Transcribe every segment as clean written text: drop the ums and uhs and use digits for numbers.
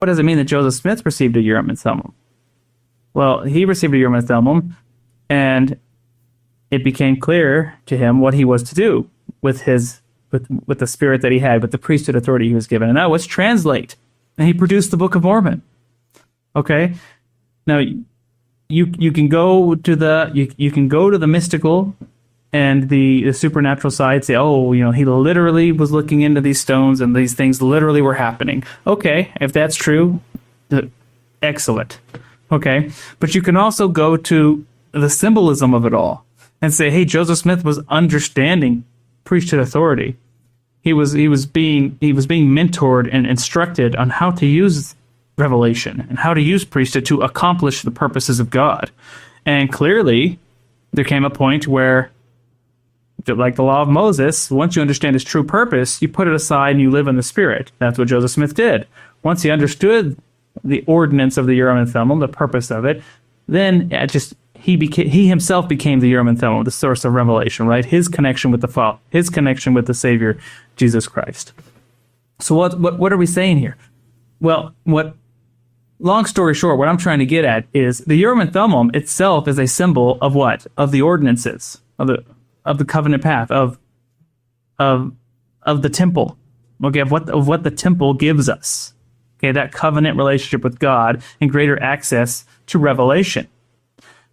what does it mean that Joseph Smith received a Urim and Thummim? Well, he received a Urim and Thummim, and it became clear to him what he was to do with the spirit that he had, with the priesthood authority he was given, and that was translate. And he produced the Book of Mormon. Okay, now you can go to the mystical and the supernatural side. Say, oh, he literally was looking into these stones, and these things literally were happening. Okay, if that's true, excellent. Okay, but you can also go to the symbolism of it all and say, hey, Joseph Smith was understanding priesthood authority. He was being mentored and instructed on how to use revelation and how to use priesthood to accomplish the purposes of God. And clearly, there came a point where, like the law of Moses, once you understand its true purpose, you put it aside and you live in the Spirit. That's what Joseph Smith did. Once he understood the ordinance of the Urim and Thummim, the purpose of it, then he himself became the Urim and Thummim, the source of revelation, right? His connection with the Father, his connection with the Savior, Jesus Christ. So what are we saying here? Well, long story short, what I'm trying to get at is the Urim and Thummim itself is a symbol of what? Of the ordinances, of the covenant path, of the temple. Okay, of what the temple gives us. Okay, that covenant relationship with God and greater access to revelation.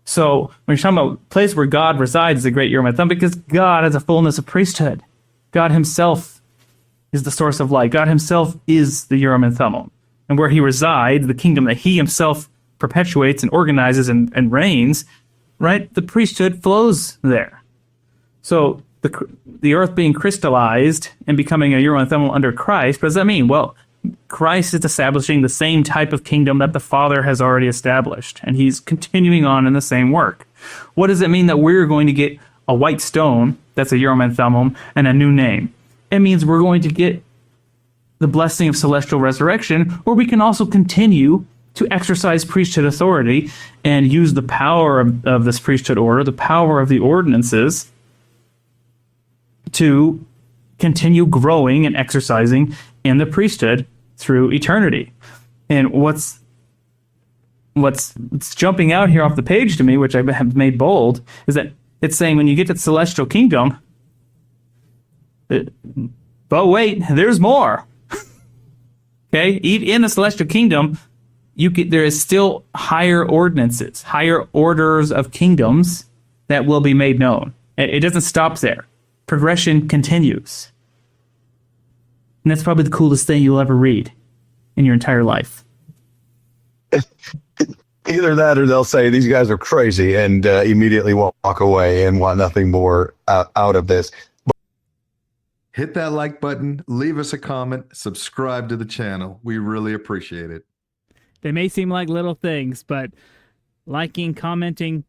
So when you're talking about a place where God resides is a great Urim and Thummim, because God has a fullness of priesthood. God himself is the source of light. God himself is the Urim and Thummim. And where he resides, the kingdom that he himself perpetuates and organizes and reigns, right? The priesthood flows there. So the earth being crystallized and becoming a Urim and Thummim under Christ, what does that mean? Well, Christ is establishing the same type of kingdom that the Father has already established, and he's continuing on in the same work. What does it mean that we're going to get a white stone that's a Urim and Thummim and a new name? It means we're going to get the blessing of celestial resurrection, where we can also continue to exercise priesthood authority and use the power of this priesthood order, the power of the ordinances, to continue growing and exercising in the priesthood through eternity. And what's jumping out here off the page to me, which I have made bold, is that it's saying when you get to the celestial kingdom, but wait, there's more. Okay, in the celestial kingdom, there is still higher ordinances, higher orders of kingdoms that will be made known. It doesn't stop there. Progression continues. And that's probably the coolest thing you'll ever read in your entire life. Either that or they'll say these guys are crazy and immediately walk away and want nothing more out of this. Hit that like button, leave us a comment, subscribe to the channel. We really appreciate it. They may seem like little things, but liking, commenting,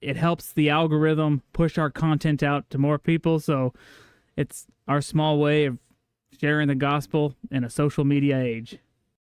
it helps the algorithm push our content out to more people. So it's our small way of sharing the gospel in a social media age.